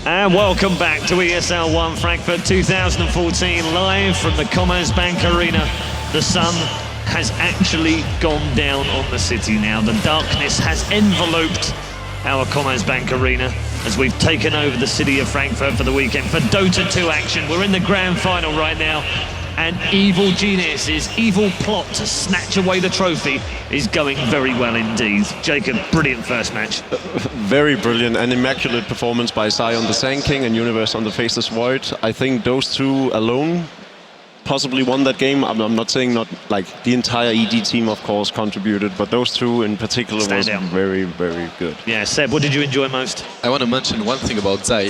And welcome back to ESL 1 Frankfurt 2014, live from the Commerzbank Arena. The sun has actually gone down on the city now. The darkness has enveloped our Commerzbank Arena as we've taken over the city of Frankfurt for the weekend for Dota 2 action. We're in the grand final right now, and Evil Genius's evil plot to snatch away the trophy is going very well indeed. Jacob, brilliant first match. Very brilliant, an immaculate performance by Sai on the Sand King and Universe on the Faceless Void. I think those two alone possibly won that game. I'm not saying not like the entire EG team, of course, contributed, but those two in particular was very, very good. Yeah, Seb, what did you enjoy most? I want to mention one thing about Zai.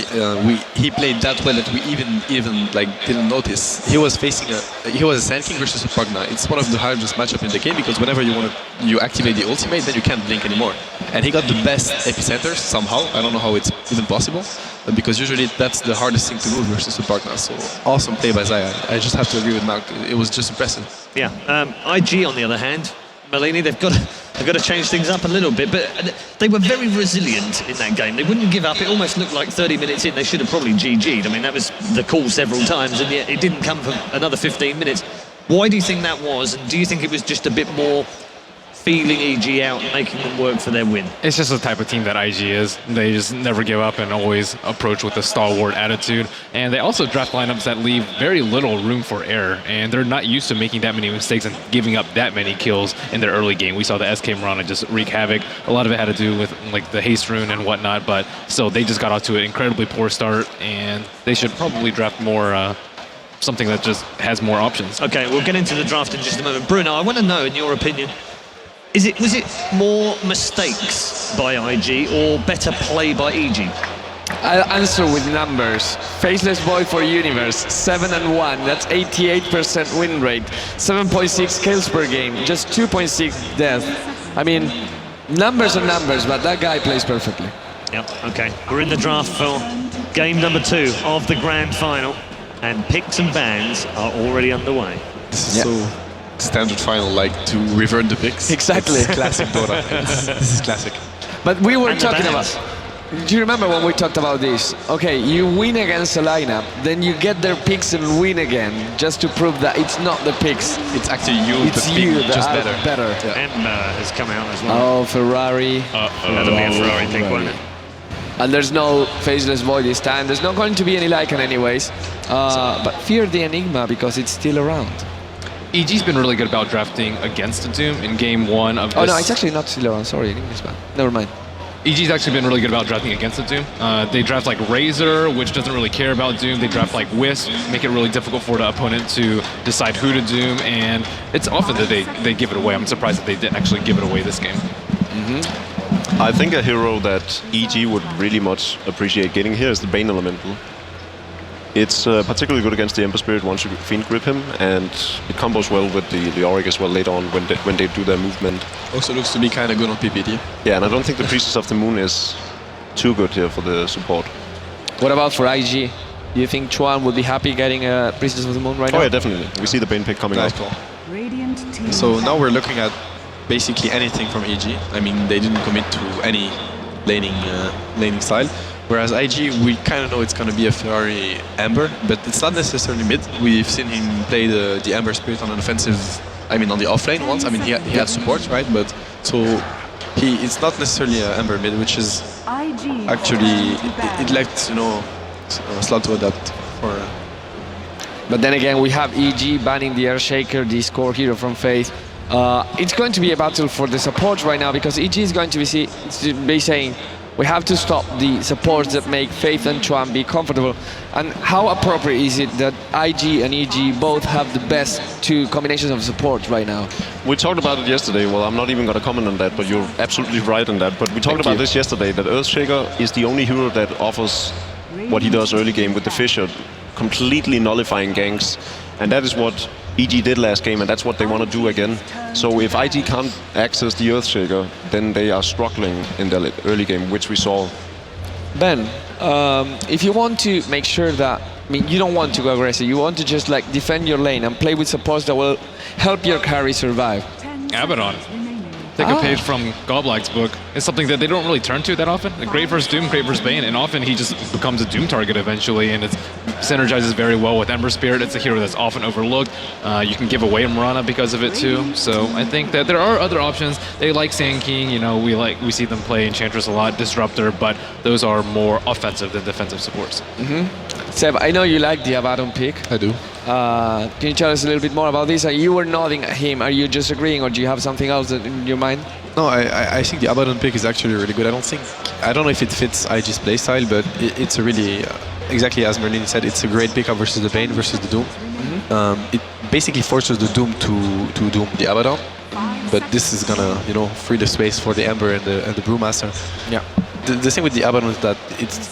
He played that well that we even like didn't notice. He was facing he was a Sand King versus a Pugna. It's one of the hardest matchup in the game because whenever you activate the ultimate, then you can't blink anymore. And he got the best epicenters somehow. I don't know how it's even possible, but because usually that's the hardest thing to do versus a Pugna. So awesome play by Zai. I just have to agree with Mark. It was just impressive. Yeah. IG, on the other hand, Malini, they've got to change things up a little bit, but they were very resilient in that game. They wouldn't give up. It almost looked like 30 minutes in they should have probably GG'd. I mean, that was the call several times, and yet it didn't come for another 15 minutes. Why do you think that was, and do you think it was just a bit more feeling EG out and making them work for their win? It's just the type of team that IG is. They just never give up and always approach with a stalwart attitude. And they also draft lineups that leave very little room for error. And they're not used to making that many mistakes and giving up that many kills in their early game. We saw the SK Mirana just wreak havoc. A lot of it had to do with like the haste rune and whatnot, but still they just got off to an incredibly poor start, and they should probably draft more something that just has more options. Okay, we'll get into the draft in just a moment. Bruno, I want to know, in your opinion, was it more mistakes by IG or better play by EG? I'll answer with numbers. Faceless Void for Universe, 7-1. That's 88% win rate, 7.6 kills per game, just 2.6 death. I mean, numbers are numbers, but that guy plays perfectly. Yep. Okay. We're in the draft for game number 2 of the grand final, and picks and bans are already underway. This is so standard final, like to revert the picks. Exactly. It's classic Dota. This is classic. But we were talking about, do you remember when we talked about this? Okay, you win against a lineup, then you get their picks and win again, just to prove that it's not the picks. It's actually you, it's you that just are better. Yeah. Emma has come out as well. Oh, Ferrari. That'll be a Ferrari pick, won't it? And there's no Faceless Void this time. There's not going to be any Lycan anyways. But fear the Enigma because it's still around. EG's been really good about drafting against the Doom in game 1 of this. Oh no, it's actually not still around. Sorry, English man. Never mind. EG's actually been really good about drafting against the Doom. They draft like Razor, which doesn't really care about Doom. They draft like Wisp, make it really difficult for the opponent to decide who to Doom, and it's often that they give it away. I'm surprised that they didn't actually give it away this game. I think a hero that EG would really much appreciate getting here is the Bane Elemental. It's particularly good against the Ember Spirit once you Fiend Grip him, and it combos well with the Auric as well later on when they do their movement. Also looks to be kind of good on PPD. Yeah, and I don't think the Priestess of the Moon is too good here for the support. What about for IG? Do you think Chuan would be happy getting a Priestess of the Moon right now? Oh yeah, definitely. We see the Bane pick coming out. So now we're looking at basically anything from EG. I mean, they didn't commit to any laning style. Whereas IG, we kind of know it's going to be a Ferrari Ember, but it's not necessarily mid. We've seen him play the Ember Spirit on an offensive, I mean on the offlane once. I mean he had support, right? But so it's not necessarily an Ember mid, which is actually it left slot to adapt for. But then again, we have EG banning the Earthshaker, the core hero from Faith. It's going to be a battle for the support right now because EG is going to be saying, we have to stop the supports that make Faith and Chuan be comfortable. And how appropriate is it that IG and EG both have the best two combinations of support right now? We talked about it yesterday. Well, I'm not even going to comment on that, but you're absolutely right on that. But we talked about this yesterday, that Earthshaker is the only hero that offers what he does early game with the Fissure, completely nullifying ganks. And that is what EG did last game, and that's what they want to do again. So if IG can't access the Earthshaker, then they are struggling in their early game, which we saw. Ben, if you want to make sure that, I mean, you don't want to go aggressive, you want to just like defend your lane and play with supports that will help your carry survive. Abaddon. take a page from Goblag's book. It's something that they don't really turn to that often. Great versus Doom, great versus Bane, and often he just becomes a Doom target eventually, and it synergizes very well with Ember Spirit. It's a hero that's often overlooked. You can give away Mirana because of it too. So I think that there are other options. They like Sand King. You know, we see them play Enchantress a lot, Disruptor, but those are more offensive than defensive supports. Seb, I know you like the Abaddon pick. I do. Can you tell us a little bit more about this? You were nodding at him. Are you just agreeing, or do you have something else in your mind? No, I think the Abaddon pick is actually really good. I don't know if it fits IG's playstyle, but it's a really, exactly as Merlin said, it's a great pickup versus the Bane versus the Doom. It basically forces the Doom to Doom the Abaddon, but this is gonna, you know, free the space for the Ember and the Brewmaster. Yeah. The thing with the Abaddon is that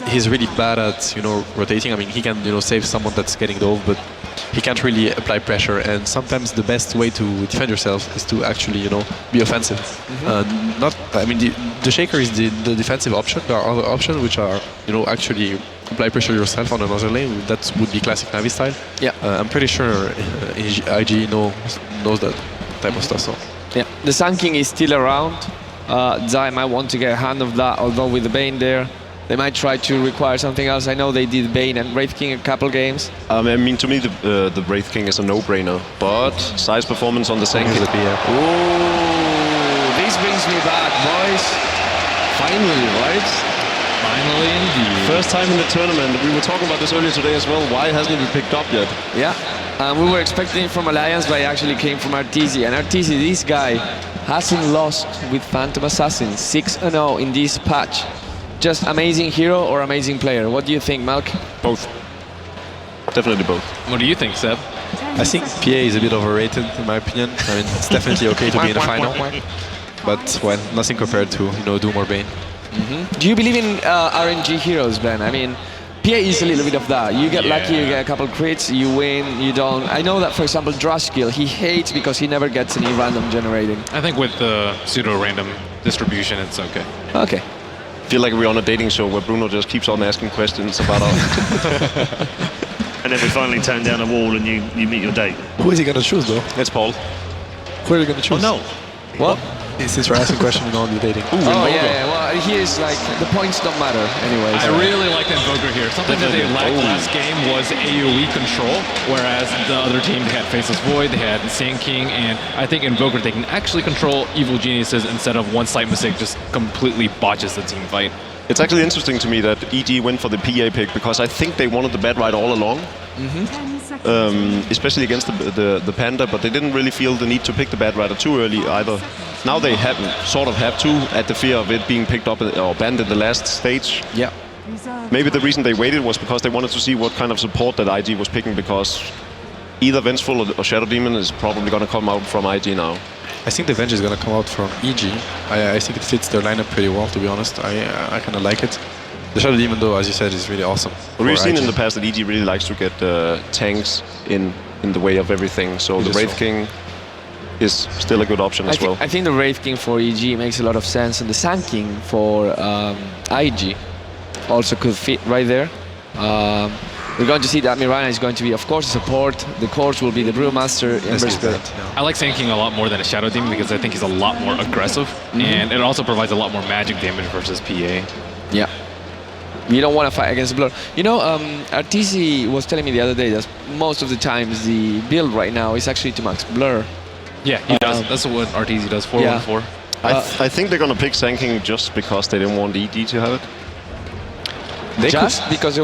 he's really bad at, you know, rotating. I mean, he can, you know, save someone that's getting dove, but he can't really apply pressure. And sometimes the best way to defend yourself is to actually, you know, be offensive. I mean, the Shaker is the defensive option. There are other options which are, you know, actually apply pressure yourself on another lane. That would be classic Navi style. Yeah. I'm pretty sure IG knows that type of stuff. So. Yeah. The Sun King is still around. Zai might want to get a hand of that, although with the Bane there, they might try to require something else. I know they did Bane and Wraith King a couple games. I mean, to me, the Wraith King is a no-brainer, but size performance on the Sand King. Ooh, this brings me back, boys. Finally, right? Finally, indeed. First time in the tournament. We were talking about this earlier today as well. Why hasn't he picked up yet? Yeah, we were expecting it from Alliance, but it actually came from Arteezy. And Arteezy, this guy, hasn't lost with Phantom Assassin. 6-0 in this patch. Just amazing hero or amazing player? What do you think, Malk? Both. Definitely both. What do you think, Seb? I think PA is a bit overrated, in my opinion. I mean, it's definitely okay to be in the final, but well, nothing compared to, you know, Doom or Bane. Do you believe in RNG heroes, Ben? I mean, PA is a little bit of that. You get lucky, you get a couple crits, you win, you don't. I know that, for example, Druskill, he hates because he never gets any random generating. I think with the pseudo-random distribution, it's okay. Okay. I feel like we're on a dating show where Bruno just keeps on asking questions about our... And then we finally turn down a wall and you meet your date. Who is he going to choose, though? It's Paul. Who are you going to choose? Oh, no. What? Since you're asking a question, you know, on the dating. Oh, yeah, well, he is like, the points don't matter anyway. I really like Invoker here. Something that they lacked last game was AoE control, whereas the other team, they had Faceless Void, they had Sand King, and I think Invoker, they can actually control evil geniuses instead of one slight mistake just completely botches the team fight. It's actually interesting to me that EG went for the PA pick because I think they wanted the bad ride all along. Especially against the Panda, but they didn't really feel the need to pick the bad rider too early either. Now they sort of have to, at the fear of it being picked up or banned in the last stage. Yeah. Maybe the reason they waited was because they wanted to see what kind of support that IG was picking, because either Vengeful or Shadow Demon is probably going to come out from IG now. I think the Venge is going to come out from EG. I think it fits their lineup pretty well, to be honest. I kind of like it. The Shadow Demon, though, as you said, is really awesome. But we've seen in the past that EG really likes to get tanks in the way of everything. So the Wraith King is still a good option as well. I think the Wraith King for EG makes a lot of sense, and the Sand King for IG also could fit right there. We're going to see that Mirana is going to be, of course, a support. The cores will be the Brewmaster, Ember Spirit. I like Sand King a lot more than a Shadow Demon because I think he's a lot more aggressive, and it also provides a lot more magic damage versus PA. Yeah. You don't want to fight against Blur. You know, Arteezy was telling me the other day that most of the times the build right now is actually to max Blur. Yeah, he does. That's what Arteezy does, 4-1-4. I think they're going to pick Sand King just because they didn't want EG to have it. Because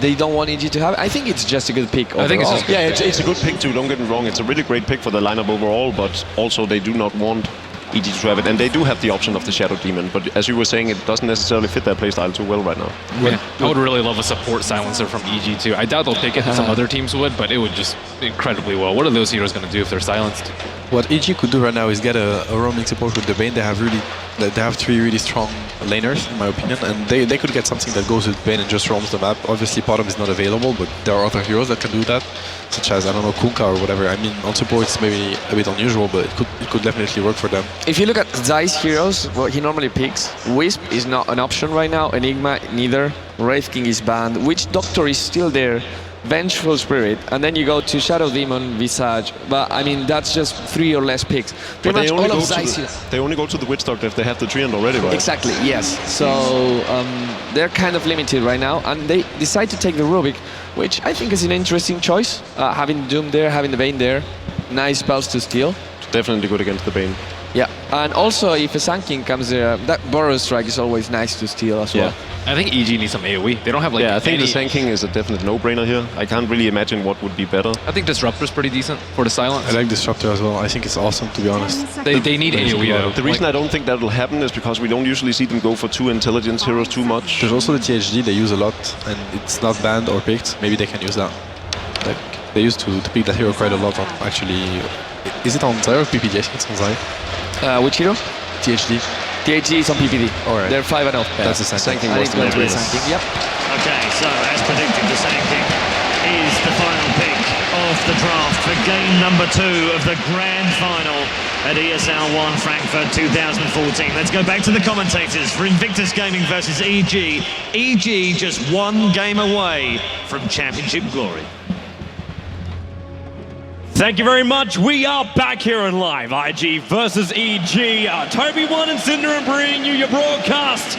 they don't want EG to have it? I think it's just a good pick overall. I think it's just Yeah, it's a good pick too, don't get me wrong. It's a really great pick for the lineup overall, but also they do not want EG to have it. And they do have the option of the Shadow Demon, but as you were saying, it doesn't necessarily fit their playstyle too well right now. Yeah. I would really love a support silencer from EG too. I doubt they'll pick it, some other teams would, but it would just incredibly well. What are those heroes going to do if they're silenced? What EG could do right now is get a roaming support with the Bane. They have three really strong laners, in my opinion, and they could get something that goes with Bane and just roams the map. Obviously, Bottom is not available, but there are other heroes that can do that, such as, I don't know, Kunkka or whatever. I mean, on support it's maybe a bit unusual, but it could definitely work for them. If you look at Zai's heroes, what he normally picks, Wisp is not an option right now, Enigma neither, Wraith King is banned, Witch Doctor is still there, Vengeful Spirit, and then you go to Shadow Demon, Visage. But I mean, that's just 3 or less picks. But Pretty much all of they only go to the Witch Doctor if they have the treant already, right? Exactly, yes. So they're kind of limited right now, and they decide to take the Rubik, which I think is an interesting choice. Having Doom there, having the Bane there, nice spells to steal. Definitely good against the Bane. Yeah, and also if a Sun King comes there, that Burrow Strike is always nice to steal as well. I think EG needs some AoE. They don't have like I think any... the Sand King is a definite no-brainer here. I can't really imagine what would be better. I think Disruptor's pretty decent for the silence. I like Disruptor as well. I think it's awesome, to be honest. They need AoE though. The reason I don't think that will happen is because we don't usually see them go for 2 intelligence heroes too much. There's also the THD they use a lot, and it's not banned or picked. Maybe they can use that. Like, they used to pick that hero quite a lot on actually... Is it on Zai or PPG? I think it's on Zai. Which hero? THD. THG is on PPD. Alright. They're 5-0. Yeah. That's the Sand King. I think it's going to be There it Sun is. King. Yep. Okay, so as predicted, the Sand King is the final pick of the draft for game number 2 of the grand final at ESL 1 Frankfurt 2014. Let's go back to the commentators for Invictus Gaming versus EG. EG just 1 game away from championship glory. Thank you very much. We are back here on live. IG versus EG. Toby One and Syndrome bringing you your broadcast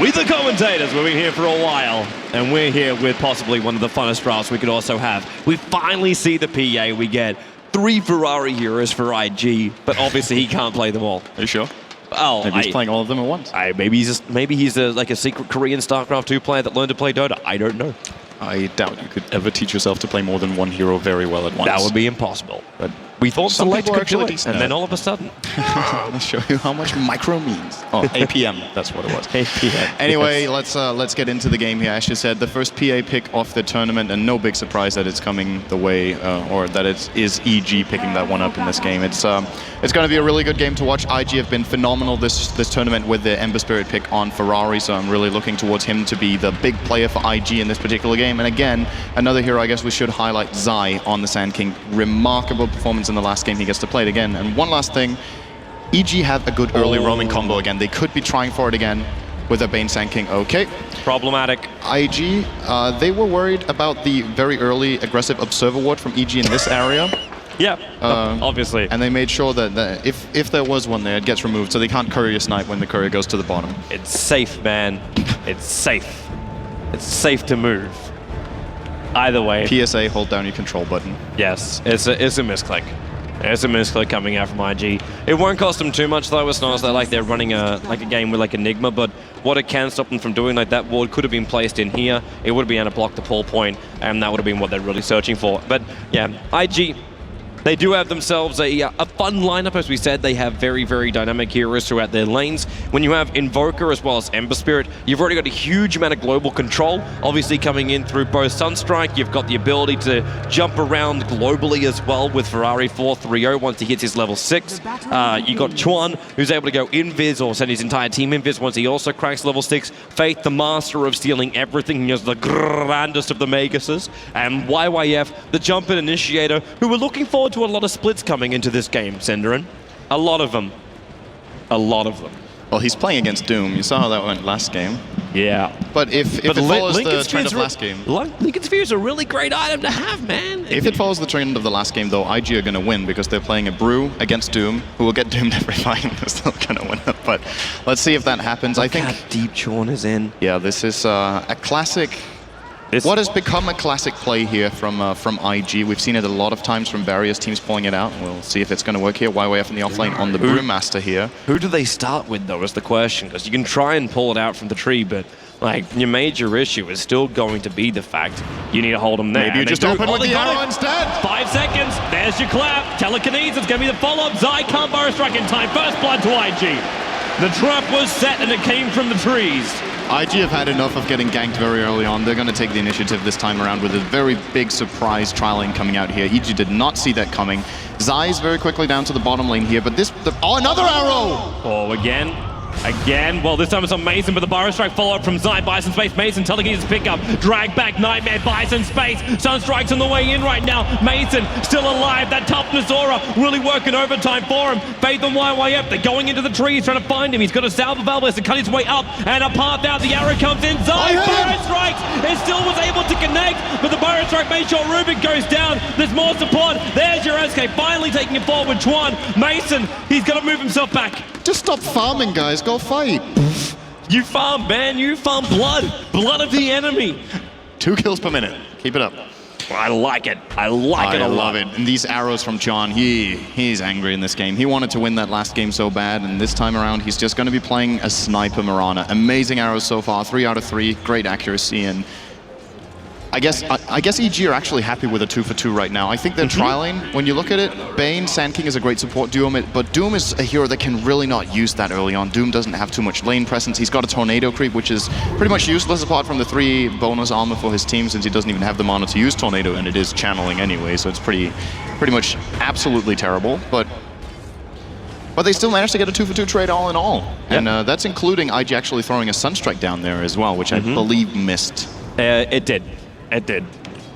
with the commentators. We've been here for a while, and we're here with possibly one of the funnest drafts we could also have. We finally see the PA. We get 3 Ferrari heroes for IG, but obviously he can't play them all. Are you sure? Oh, Maybe he's playing all of them at once. maybe he's like a secret Korean StarCraft 2 player that learned to play Dota. I don't know. I doubt you could ever teach yourself to play more than one hero very well at once. That would be impossible. But we thought Some Select people are could do actually it, decent and at then it. all of a sudden... I'll show you how much micro means. Oh, APM, that's what it was. APM. Anyway, Yes. let's get into the game here. As you said, the first PA pick of the tournament, and no big surprise that it's coming the way, or that it is EG picking that one up in this game. It's going to be a really good game to watch. IG have been phenomenal this tournament with the Ember Spirit pick on Ferrari, so I'm really looking towards him to be the big player for IG in this particular game. And again, another hero I guess we should highlight, Zai on the Sand King. Remarkable performance in the last game. He gets to play it again. And one last thing, EG have a good early roaming combo again. They could be trying for it again with a Bane Sand King. Okay. Problematic. IG, they were worried about the very early aggressive Observer Ward from EG in this area. Yeah, obviously. And they made sure that if there was one there, it gets removed, so they can't courier snipe when the courier goes to the bottom. It's safe, man. It's safe. It's safe to move. Either way. PSA, hold down your control button. Yes, it's a misclick. It's a misclick coming out from IG. It won't cost them too much though. It's not as though like they're running a game with like Enigma, but what it can stop them from doing, like that ward could have been placed in here. It would have been able to block the pull point, and that would have been what they're really searching for. But yeah, IG. They do have themselves a fun lineup, as we said. They have very, very dynamic heroes throughout their lanes. When you have Invoker as well as Ember Spirit, you've already got a huge amount of global control. Obviously coming in through both Sunstrike, you've got the ability to jump around globally as well with Ferrari 430 once he hits his level 6. You got Chuan, who's able to go invis or send his entire team invis once he also cracks level 6. Faith, the master of stealing everything. He has the grandest of the Maguses. And YYF, the jump-in initiator, who we're looking forward to a lot of splits coming into this game, Senderin. A lot of them. A lot of them. Well, he's playing against Doom. You saw how that went last game. Yeah. But if it follows the trend of last game... Lincoln Sphere is a really great item to have, man. If it follows the trend of the last game, though, IG are going to win because they're playing a Brew against Doom, who will get doomed every fight and they're still going to win it. But let's see if that happens. I think... how deep Chuan is in. Yeah, this is a classic... What has become a classic play here from IG. We've seen it a lot of times from various teams pulling it out. We'll see if it's going to work here. YYF in the offlane on the Brewmaster here. Who do they start with, though, is the question. Because you can try and pull it out from the tree, but like your major issue is still going to be the fact you need to hold them there. Maybe you just open with the arrow instead. 5 seconds. There's your clap. Telekinesis. Going to be the follow-up. Zai can't burrow strike in time. First blood to IG. The trap was set and it came from the trees. IG have had enough of getting ganked very early on. They're going to take the initiative this time around with a very big surprise trial lane coming out here. EG did not see that coming. Zai is very quickly down to the bottom lane here, but another arrow! Oh, again. Again, well, this time it's on Mason, but the Burrow Strike follow-up from Zai. Bison Space, Mason telekinesis pickup. Drag back, Nightmare, Bison Space. Sunstrike's on the way in right now. Mason still alive. That toughness aura really working overtime for him. Faith and YYF, they're going into the trees trying to find him. He's got a Salva Valves to cut his way up and a path out. The arrow comes in. Zai, Burrow Strikes, and still was able to connect, but the Burrow Strike made sure Rubik goes down. There's more support. There's your SK finally taking it forward. Chuan, Mason, he's got to move himself back. Just stop farming, guys. Go fight. You farm, man. You farm blood. Blood of the enemy. 2 kills per minute. Keep it up. I like it. I like it a lot. I love it. And these arrows from John, he's angry in this game. He wanted to win that last game so bad, and this time around, he's just going to be playing a sniper Mirana. Amazing arrows so far. 3 out of 3. Great accuracy. And I guess EG are actually happy with a 2-for-2 right now. I think they're trialing. When you look at it, Bane, Sand King is a great support duo, but Doom is a hero that can really not use that early on. Doom doesn't have too much lane presence. He's got a Tornado creep, which is pretty much useless apart from the 3 bonus armor for his team, since he doesn't even have the mana to use Tornado, and it is channeling anyway, so it's pretty much absolutely terrible. But they still managed to get a 2-for-2 trade all in all. Yep. And that's including IG actually throwing a Sunstrike down there as well, which I believe missed. It did. It did.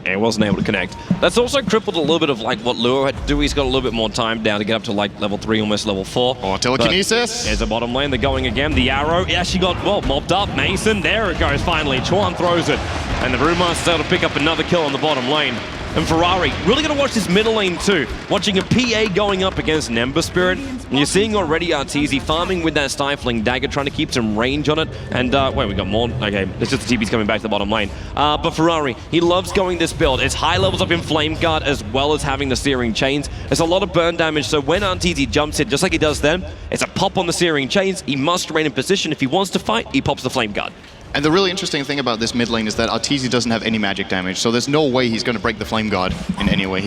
And it wasn't able to connect. That's also crippled a little bit of like what Luo had to do. He's got a little bit more time down to get up to like level 3, almost level 4. Oh, telekinesis! There's a bottom lane. They're going again. The arrow. Yeah, she got, well, mobbed up. Mason. There it goes finally. Chuan throws it. And the Brewmaster's able to pick up another kill on the bottom lane. And Ferrari, really going to watch this middle lane too. Watching a PA going up against Nemba Spirit. And you're seeing already Arteezy farming with that Stifling Dagger, trying to keep some range on it. And, wait, we got more. Okay, it's just the TP's coming back to the bottom lane. But Ferrari, he loves going this build. It's high levels up in Flame Guard as well as having the Searing Chains. It's a lot of burn damage, so when Arteezy jumps in, just like he does then, it's a pop on the Searing Chains. He must remain in position. If he wants to fight, he pops the Flame Guard. And the really interesting thing about this mid lane is that Arteezy doesn't have any magic damage, so there's no way he's going to break the Flame Guard in any way.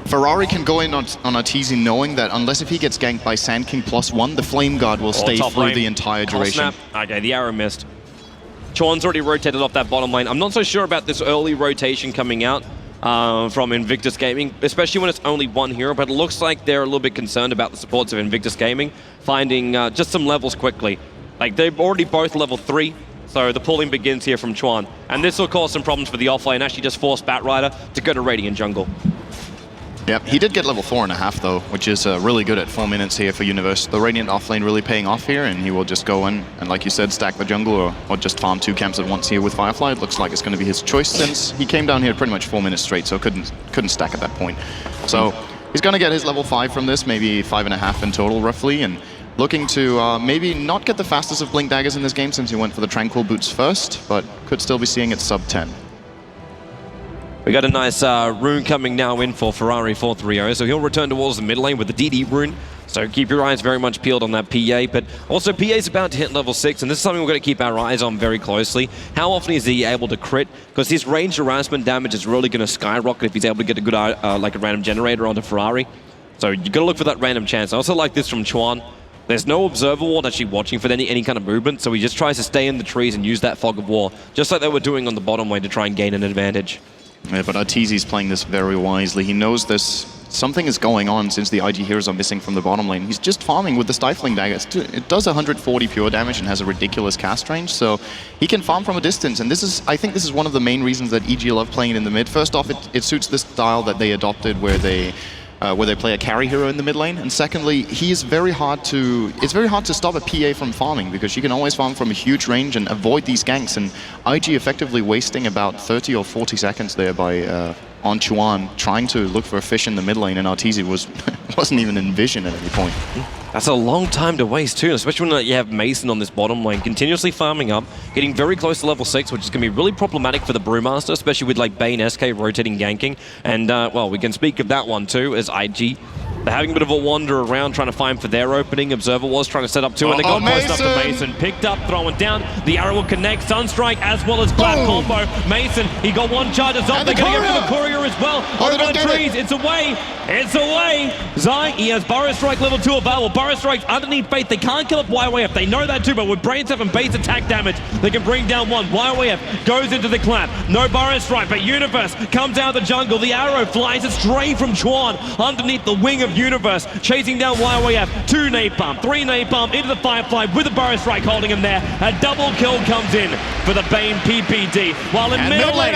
Ferrari can go in on Arteezy knowing that unless if he gets ganked by Sand King +1, the Flame Guard will stay through the entire duration. Snap. Okay, the arrow missed. Chuan's already rotated off that bottom lane. I'm not so sure about this early rotation coming out from Invictus Gaming, especially when it's only one hero, but it looks like they're a little bit concerned about the supports of Invictus Gaming, finding just some levels quickly. Like, they're already both level 3. So the pulling begins here from Chuan. And this will cause some problems for the offlane. Actually just force Batrider to go to Radiant Jungle. Yep, he did get level 4.5 though, which is really good at 4 minutes here for Universe. The Radiant offlane really paying off here, and he will just go in and, like you said, stack the jungle or just farm 2 camps at once here with Firefly. It looks like it's going to be his choice since he came down here pretty much 4 minutes straight, so couldn't stack at that point. So he's going to get his level 5 from this, maybe 5.5 in total roughly, and looking to maybe not get the fastest of Blink Daggers in this game since he went for the Tranquil Boots first, but could still be seeing it sub 10. We got a nice rune coming now in for Ferrari 430, so he'll return towards the mid lane with the DD rune. So keep your eyes very much peeled on that PA, but also PA's about to hit level 6, and this is something we're going to keep our eyes on very closely. How often is he able to crit? Because his range harassment damage is really going to skyrocket if he's able to get a good like a random generator onto Ferrari. So you got to look for that random chance. I also like this from Chuan. There's no Observer Ward actually watching for any kind of movement, so he just tries to stay in the trees and use that Fog of War, just like they were doing on the bottom lane to try and gain an advantage. Yeah, but Arteezy's playing this very wisely. He knows something is going on since the IG heroes are missing from the bottom lane. He's just farming with the Stifling Dagger. It does 140 pure damage and has a ridiculous cast range, so he can farm from a distance. And I think this is one of the main reasons that EG love playing it in the mid. First off, it suits the style that they adopted where they play a carry hero in the mid lane, and secondly, it's very hard to stop a PA from farming because she can always farm from a huge range and avoid these ganks, and IG effectively wasting about 30 or 40 seconds there by on Chuan trying to look for a fish in the mid lane, and Arteezy wasn't even in vision at any point. That's a long time to waste too, especially when you have Mason on this bottom lane, continuously farming up, getting very close to level 6, which is going to be really problematic for the Brewmaster, especially with like Bane, SK rotating ganking. And well, we can speak of that one too, as IG. They're having a bit of a wander around, trying to find for their opening. Observer was trying to set up 2, and they got close enough to Mason. Picked up, throwing down. The arrow will connect. Sunstrike as well as Glad combo. Mason, he got 1 charge as well. They're going to get rid of the courier as well. Over the trees, it's away. It's away. Zai, he has Burrow Strike level 2 available. Burrow Strike's underneath Faith. They can't kill up YYF. They know that too, but with Brain Stuff and base attack damage, they can bring down one. YYF goes into the clap. No Burrow Strike, but Universe comes out of the jungle. The arrow flies straight from Chuan underneath the wing of Universe, chasing down YYF. 2 napalm, 3 napalm into the Firefly with the Burrow Strike holding him there. A double kill comes in for the Bane PPD. While in middle lane,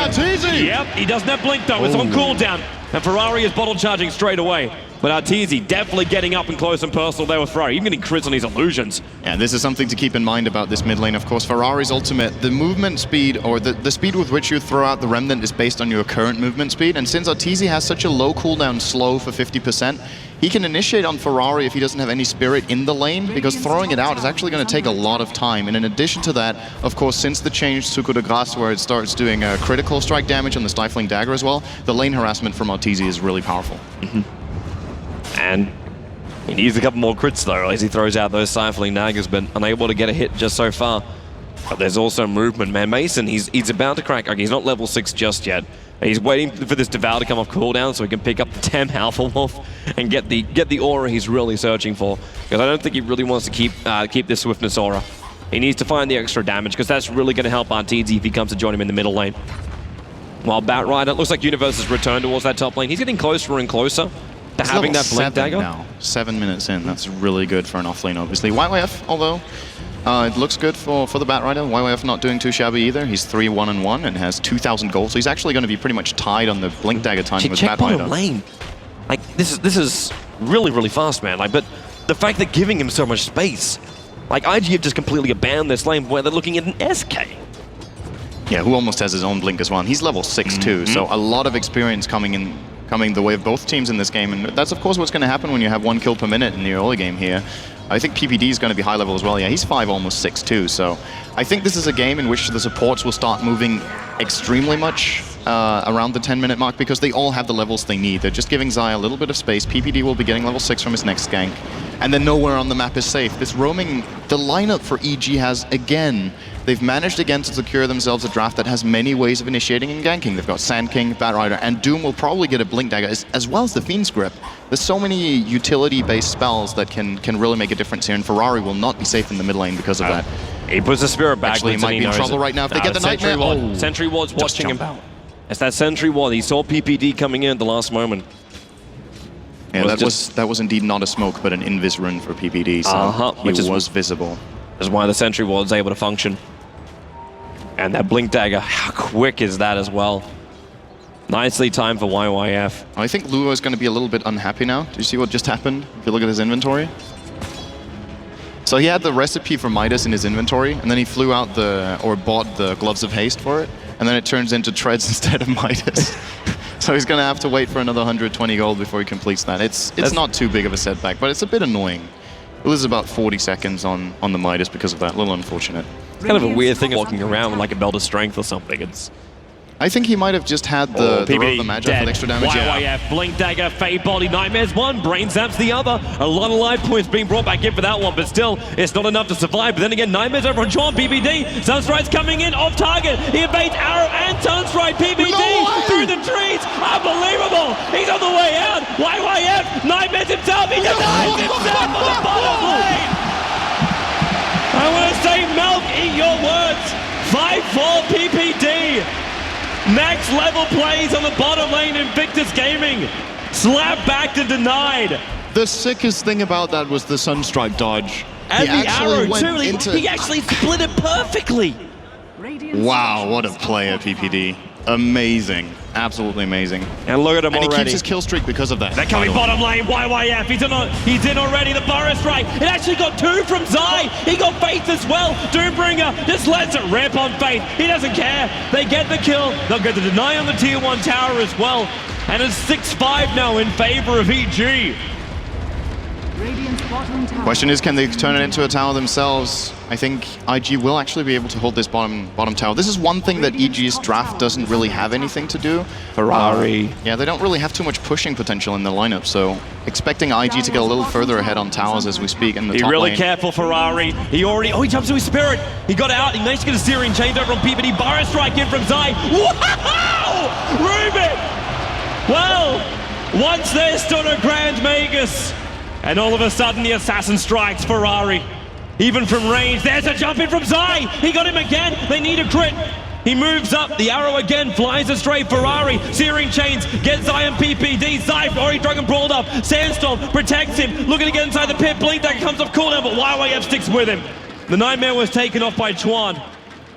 yep, he doesn't have blink though. It's on cooldown. And Ferrari is bottle charging straight away. But Arteezy definitely getting up and close and personal there with Ferrari, even getting crits on his illusions. Yeah, this is something to keep in mind about this mid lane. Of course, Ferrari's ultimate, the movement speed, or the speed with which you throw out the Remnant is based on your current movement speed. And since Arteezy has such a low cooldown slow for 50%, he can initiate on Ferrari if he doesn't have any spirit in the lane, because throwing it out is actually going to take a lot of time. And in addition to that, of course, since the change to Coup de Grâce, where it starts doing a critical strike damage on the Stifling Dagger as well, the lane harassment from Arteezy is really powerful. And he needs a couple more crits though as he throws out those Stifling Daggers, but unable to get a hit just so far. But there's also movement, man. Mason, he's about to crack. Okay, he's not level 6 just yet. He's waiting for this Devour to come off cooldown so he can pick up the 10 Alpha Wolf and get the aura he's really searching for. Because I don't think he really wants to keep this Swiftness aura. He needs to find the extra damage because that's really going to help Arteezy if he comes to join him in the middle lane. While Batrider, it looks like Universe has returned towards that top lane. He's getting closer and closer to having that blink dagger. Now. 7 minutes in, that's really good for an offlane, obviously. YYF, although, it looks good for the Batrider. YYF not doing too shabby either. He's 3-1-1 and has 2,000 gold, so he's actually going to be pretty much tied on the blink dagger timing with check Batrider. bottom lane. Like, this is really, really fast, man. Like, but the fact that giving him so much space, like, IG have just completely abandoned this lane where they're looking at an SK. Yeah, who almost has his own blink as well. And he's level 6 too, so a lot of experience coming the way of both teams in this game. And that's, of course, what's going to happen when you have 1 kill per minute in the early game here. I think PPD is going to be high level as well. Yeah, he's 5, almost 6 too. So I think this is a game in which the supports will start moving extremely much around the 10-minute mark because they all have the levels they need. They're just giving Zai a little bit of space. PPD will be getting level 6 from his next gank. And then nowhere on the map is safe. This roaming, the lineup for EG has, again, they've managed again to secure themselves a draft that has many ways of initiating and ganking. They've got Sand King, Batrider, and Doom will probably get a Blink Dagger, as well as the Fiend's Grip. There's so many utility-based spells that can really make a difference here, and Ferrari will not be safe in the mid lane because of that. He puts the Spirit back. Actually, he might be in trouble right now if they get the Nightmare. Oh. Sentry Ward's watching him. It's that Sentry Ward. He saw PPD coming in at the last moment. Yeah, that was indeed not a smoke, but an invis rune for PPD, so he was visible. That's why the Sentry Ward's able to function. And that Blink Dagger, how quick is that as well? Nicely timed for YYF. I think Luo is going to be a little bit unhappy now. Do you see what just happened? If you look at his inventory. So he had the recipe for Midas in his inventory, and then he flew out or bought the Gloves of Haste for it, and then it turns into Treads instead of Midas. So he's going to have to wait for another 120 gold before he completes that. It's not too big of a setback, but it's a bit annoying. It was about 40 seconds on the Midas because of that. A little unfortunate. It's kind of a weird thing of walking around with like a belt of strength or something. I think he might have just had the Robe of the Magi for the extra damage. YYF, Blink Dagger, Fade Body, Nightmares one, Brain Zaps the other. A lot of life points being brought back in for that one, but still, it's not enough to survive. But then again, Nightmares over on John, PPD. Sunstrike's coming in, off target. He evades Arrow and Sunstrike, PPD through the trees. Unbelievable. He's on the way out. YYF, Nightmares himself. He denies himself on the bottom lane. I want to say, Melk, eat your words. 5-4 PPD. Max level plays on the bottom lane, Invictus Gaming. Slap backed and denied. The sickest thing about that was the Sunstrike dodge. And the arrow too, he actually split it perfectly. Wow, what a player, PPD. Amazing. Absolutely amazing. And look at him already. And he keeps his kill streak because of that. They're coming bottom lane, YYF. He's in already, the Burrow Strike. It actually got 2 from Zai. He got Faith as well. Doombringer just lets it rip on Faith. He doesn't care. They get the kill. They'll get the deny on the tier 1 tower as well. And it's 6-5 now in favor of EG. Question is, can they turn it into a tower themselves? I think IG will actually be able to hold this bottom tower. This is one thing that EG's draft doesn't really have anything to do. Ferrari. Yeah, they don't really have too much pushing potential in the lineup, so expecting IG to get a little further ahead on towers as we speak in the top really lane. Careful, Ferrari. He jumps to his Spirit. He got out. He managed to get a Searing change over on PPD. Burrow Strike in from Zai. Wow! Rubik! Well, Once there stood a Grand Magus. And all of a sudden the assassin strikes Ferrari. Even from range, there's a jump in from Zai. He got him again. They need a crit. He moves up. The arrow again flies astray. Ferrari, Searing Chains, gets Zai and PPD. Zai already Dragon Brawled up. Sandstorm protects him. Looking to get inside the pit. Blink that comes off cooldown, but YYF sticks with him. The Nightmare was taken off by Chuan.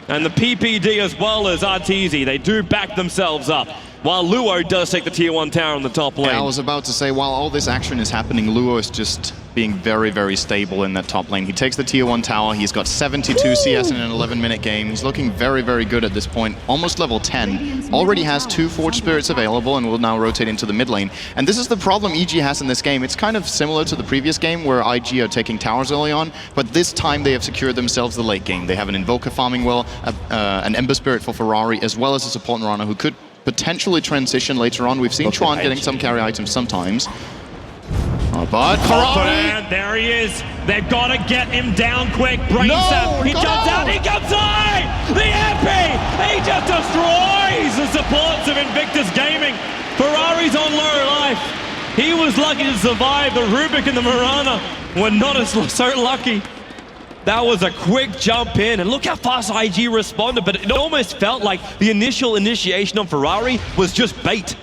And the PPD as well as Arteezy, they do back themselves up. While Luo does take the tier 1 tower on the top lane. Yeah, I was about to say, while all this action is happening, Luo is just being very, very stable in that top lane. He takes the tier 1 tower. He's got 72 CS in an 11-minute game. He's looking very, very good at this point. Almost level 10. Already has 2 Forge Spirits available and will now rotate into the mid lane. And this is the problem EG has in this game. It's kind of similar to the previous game where IG are taking towers early on, but this time they have secured themselves the late game. They have an Invoker farming well, an Ember Spirit for Ferrari, as well as a support runner who could potentially transition later on. We've seen Chuan getting some carry items sometimes. But Ferrari! There he is. They've got to get him down quick. Brain sap. He jumps out. He comes high! The MP! He just destroys the supports of Invictus Gaming. Ferrari's on low life. He was lucky to survive. The Rubik and the Mirana were not as so lucky. That was a quick jump in, and look how fast IG responded, but it almost felt like the initial initiation on Ferrari was just bait.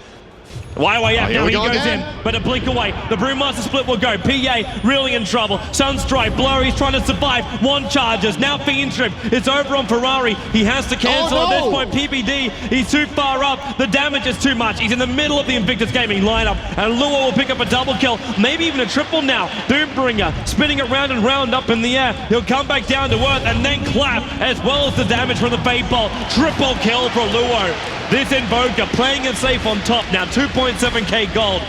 YYF, now he goes in, but a blink away. The Brewmaster split will go. PA really in trouble. Sunstrike, Blur, he's trying to survive. One charges, now Fiend Strip. It's over on Ferrari. He has to cancel at this point. PPD, he's too far up. The damage is too much. He's in the middle of the Invictus Gaming lineup, and Luo will pick up a double kill, maybe even a triple now. Doombringer spinning it round and round up in the air. He'll come back down to earth and then clap, as well as the damage from the Fade Bolt. Triple kill for Luo. This Invoker playing it safe on top now, 2.7k gold.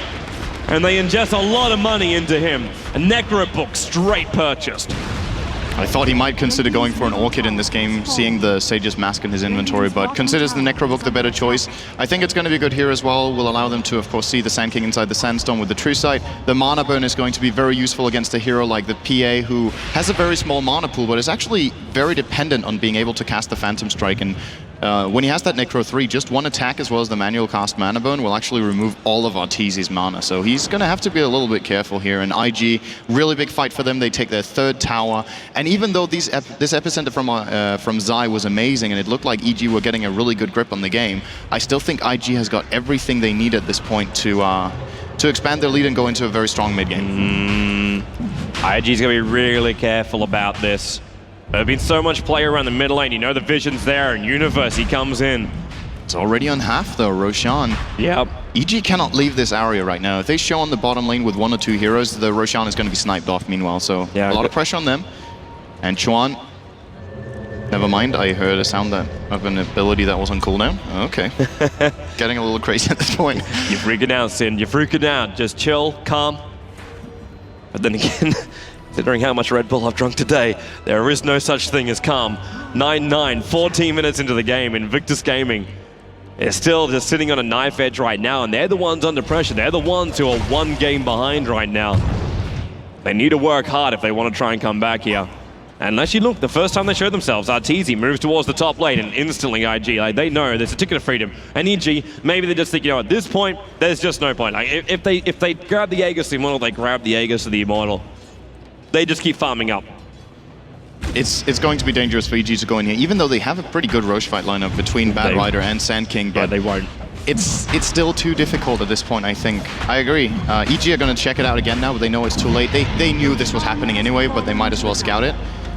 And they ingest a lot of money into him. A Necro book straight purchased. I thought he might consider going for an Orchid in this game, seeing the Sage's Mask in his inventory, but considers the Necrobook the better choice. I think it's going to be good here as well. Will allow them to, of course, see the Sand King inside the Sandstorm with the True Sight. The Mana Burn is going to be very useful against a hero like the PA, who has a very small mana pool, but is actually very dependent on being able to cast the Phantom Strike. And when he has that Necro 3, just one attack as well as the manual cast Mana Burn will actually remove all of Arteezy's mana. So he's going to have to be a little bit careful here. And IG, really big fight for them. They take their 3rd tower. And even though this epicenter from Zai was amazing and it looked like EG were getting a really good grip on the game, I still think IG has got everything they need at this point to expand their lead and go into a very strong mid game. IG's going to be really careful about this. There's been so much play around the middle lane. You know the vision's there, and Universe, he comes in. It's already on half though, Roshan. Yep. EG cannot leave this area right now. If they show on the bottom lane with 1 or 2 heroes, the Roshan is going to be sniped off meanwhile, so yeah, a lot of pressure on them. And Chuan, never mind, I heard a sound of an ability that was on cooldown. Okay. Getting a little crazy at this point. You're freaking out, Sin. You're freaking out. Just chill, calm. But then again, considering how much Red Bull I've drunk today, there is no such thing as calm. 9-9, 14 minutes into the game. Invictus Gaming is still just sitting on a knife edge right now, and they're the ones under pressure. They're the ones who are 1 game behind right now. They need to work hard if they want to try and come back here. Unless you look, the first time they showed themselves, Arteezy moves towards the top lane and instantly IG, like they know there's a ticket of freedom. And EG, maybe they just think, you know, at this point, there's just no point. Like if they grab the Aegis the Immortal, they grab the Aegis of the Immortal. They just keep farming up. It's going to be dangerous for EG to go in here, even though they have a pretty good Roche fight lineup between Bad Rider and Sand King. But yeah, they won't. It's still too difficult at this point, I think. I agree. EG are going to check it out again now, but they know it's too late. They knew this was happening anyway, but they might as well scout it.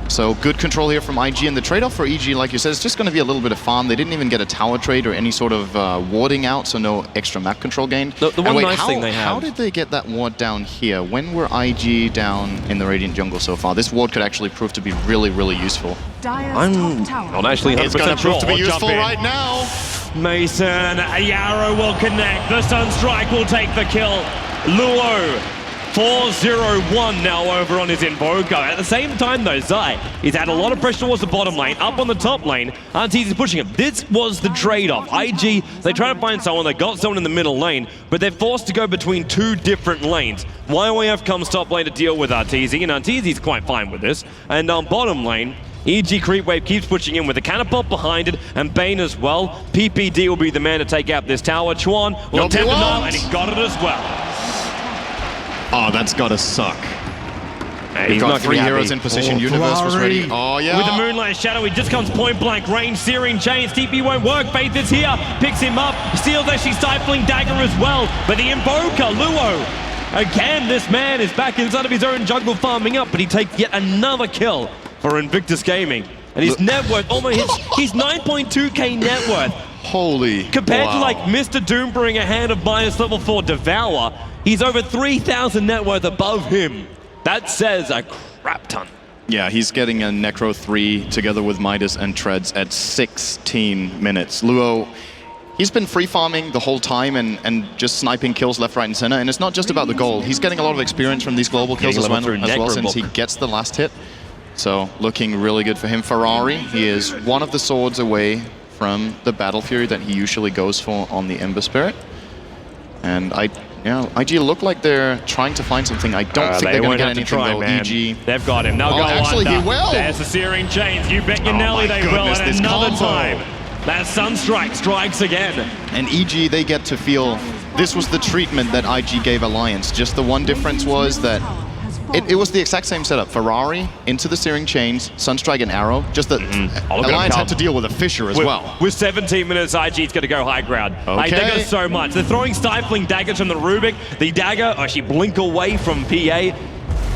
So good control here from IG, and the trade-off for EG, like you said, is just going to be a little bit of farm. They didn't even get a tower trade or any sort of warding out, so no extra map control gained. The one nice thing they have... How did they get that ward down here? When were IG down in the Radiant Jungle so far? This ward could actually prove to be really, really useful. I'm not actually 100% It's going to prove to be I'll useful right now. Mason, a arrow will connect. The Sunstrike will take the kill. Luo, 4-0-1 now over on his Invoker. At the same time though, Zai, he's had a lot of pressure towards the bottom lane. Up on the top lane, Arteezy's pushing him. This was the trade-off. IG, they try to find someone, they got someone in the middle lane, but they're forced to go between 2 different lanes. YYF comes top lane to deal with Arteezy, and Arteezy's quite fine with this. And on bottom lane, EG Creep Wave keeps pushing in with the Catapult behind it, and Bane as well. PPD will be the man to take out this tower. Chuan will attempt to knock, and he got it as well. Oh, that's gotta suck. And We've he's got not gonna 3 be heroes happy. in position. Universe was ready. Oh, yeah. With the Moonlight Shadow, he just comes point blank range. Searing Chains, TP won't work. Faith is here, picks him up. Steals actually Stifling Dagger as well. But the Invoker, Luo. Again, this man is back inside of his own jungle farming up, but he takes yet another kill for Invictus Gaming. And his net worth almost hits, he's 9.2k net worth. Holy. Compared to like Mr. Doombringer, hand of minus level 4 Devour, he's over 3,000 net worth above him. That says a crap ton. Yeah, he's getting a Necro 3 together with Midas and Treads at 16 minutes. Luo, he's been free farming the whole time and just sniping kills left, right, and center. And it's not just about the gold. He's getting a lot of experience from these global kills as well since he gets the last hit. So looking really good for him. Ferrari, he is one of the swords away from the Battle Fury that he usually goes for on the Ember Spirit. And IG look like they're trying to find something. I don't think they're going to get anything though. EG. They've got him. They'll go actually, under. he will. There's the Searing Chains. You bet your Nelly they will. And another time, that Sunstrike strikes again. And EG, they get to feel this was the treatment that IG gave Alliance. Just the one difference was that it was the exact same setup. Ferrari into the Searing Chains, Sunstrike and Arrow. Just that Alliance had to deal with a Fissure as well. With 17 minutes, IG's going to go high ground. Like, they got so much. They're throwing Stifling Daggers from the Rubik. The dagger actually blink away from PA.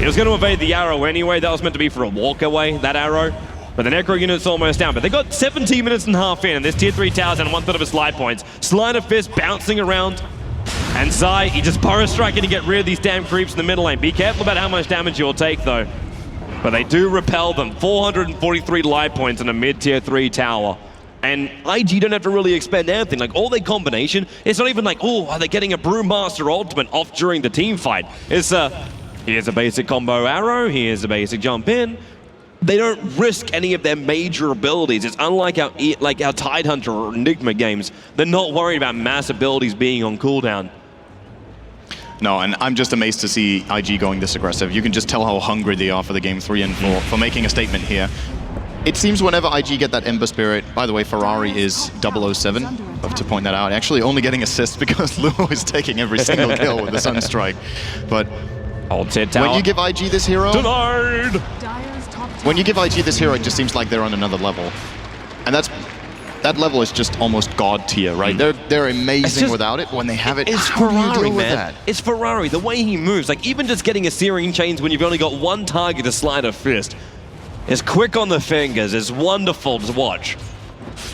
It was going to evade the arrow anyway. That was meant to be for a walk away, that arrow. But the Necro unit's almost down. But they got 17 minutes and a half in, and this tier 3 tower's and 1/3 of his life points. Sleight of Fist bouncing around. And Zai, he just Burrow Striking to get rid of these damn creeps in the middle lane. Be careful about how much damage you'll take, though. But they do repel them. 443 life points in a mid-tier 3 tower. And IG don't have to really expend anything. Like, all their combination, it's not even like, oh, are they getting a Brewmaster ultimate off during the team fight? It's here's a basic combo arrow, here's a basic jump in. They don't risk any of their major abilities. It's unlike our Tidehunter or Enigma games. They're not worried about mass abilities being on cooldown. No, and I'm just amazed to see IG going this aggressive. You can just tell how hungry they are for the game 3 and 4, for making a statement here. It seems whenever IG get that Ember Spirit, by the way, Ferrari is 007, I have to point that out. Actually only getting assists because Luo is taking every single kill with the Sunstrike. But when you give IG this hero, denied. When you give IG this hero, it just seems like they're on another level. And that level is just almost god tier, right? They're amazing without it. When they have it, it's Ferrari, man. It's Ferrari. The way he moves, like even just getting a Searing Chains when you've only got one target to Sleight of Fist, is quick on the fingers. It's wonderful to watch.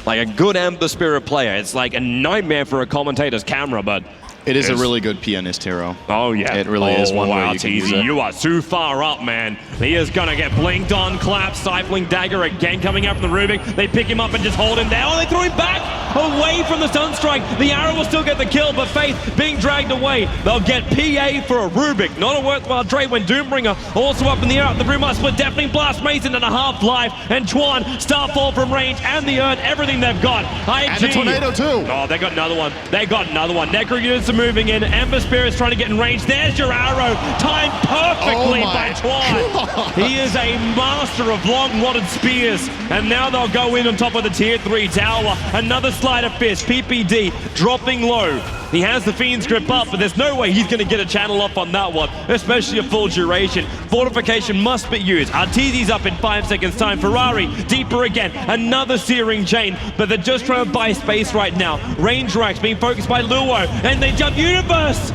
Like a good Ember Spirit player. It's like a nightmare for a commentator's camera, but it is a really good pianist hero. Oh, yeah. It really is one way you can use it. You are too far up, man. He is going to get blinked on, clapped, Stifling Dagger again coming up from the Rubik. They pick him up and just hold him down. Oh, they throw him back away from the Sunstrike. The arrow will still get the kill, but Faith being dragged away. They'll get PA for a Rubik. Not a worthwhile trade when Doombringer also up in the air. The Brewmaster split, Deafening Blast, Mason and a half-life, and Chuan, Starfall from range, and the Urn, everything they've got. And a Tornado too. Oh, they got another one. They got another one. Necro units are moving in. Ember Spirit's trying to get in range. There's your arrow. Timed perfectly by Chuan. He is a master of long-wadded spears. And now they'll go in on top of the tier 3 tower. Another Sleight of Fist. PPD dropping low. He has the Fiend's Grip up, but there's no way he's going to get a channel off on that one, especially a full duration. Fortification must be used. Arteezy's up in 5 seconds time. Ferrari deeper again. Another Searing Chain, but they're just trying to buy space right now. Range racks being focused by Luo, and they jump Universe.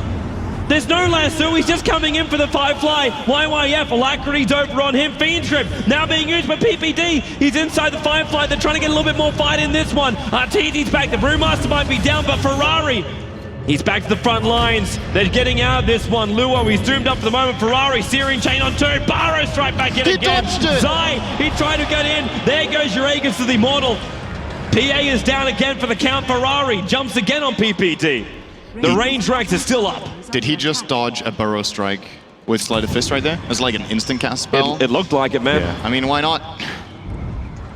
There's no lasso, he's just coming in for the Firefly. YYF, Alacrity's over on him. Fiend Trip now being used by PPD. He's inside the Firefly. They're trying to get a little bit more fight in this one. Arteezy's back. The Brewmaster might be down, but Ferrari, he's back to the front lines. They're getting out of this one. Luo, he's zoomed up for the moment. Ferrari, Searing Chain on 2. Burrow Strike back in again. Zai, he tried to get in. There goes your Aegis to the Immortal. PA is down again for the count. Ferrari jumps again on PPD. The range racks are still up. Did he just dodge a Burrow Strike with Sleight of Fist right there? It's like an instant cast spell. It looked like it, man. Yeah. I mean, why not?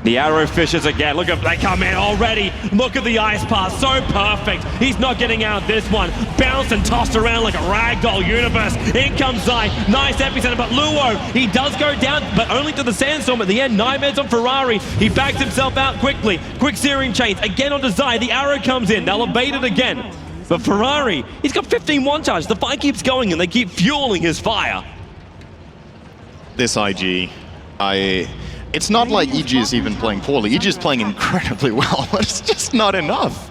The arrow fishes again. Look at, they come in already. Look at the ice pass, so perfect. He's not getting out this one. Bounced and tossed around like a ragdoll universe. In comes Zai, nice epicenter, but Luo, he does go down, but only to the sandstorm at the end. Nightmares on Ferrari. He backs himself out quickly. Quick searing chains, again onto Zai. The arrow comes in, they'll evade it again. But Ferrari, he's got 15 one-charge. The fight keeps going and they keep fueling his fire. This IG, it's not like EG is even playing poorly. EG is playing incredibly well, but it's just not enough.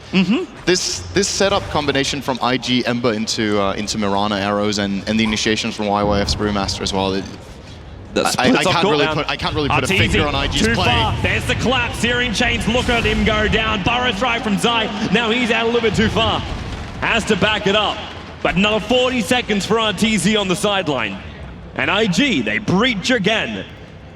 This setup combination from IG Ember into Mirana arrows and the initiations from YYF's Brewmaster as well. I can't really put a finger on IG's too play. Far. There's the collapse. Searing chains. Look at him go down. Burrow strike from Zai. Now he's out a little bit too far. Has to back it up. But another 40 seconds for RTZ on the sideline. And IG, they breach again.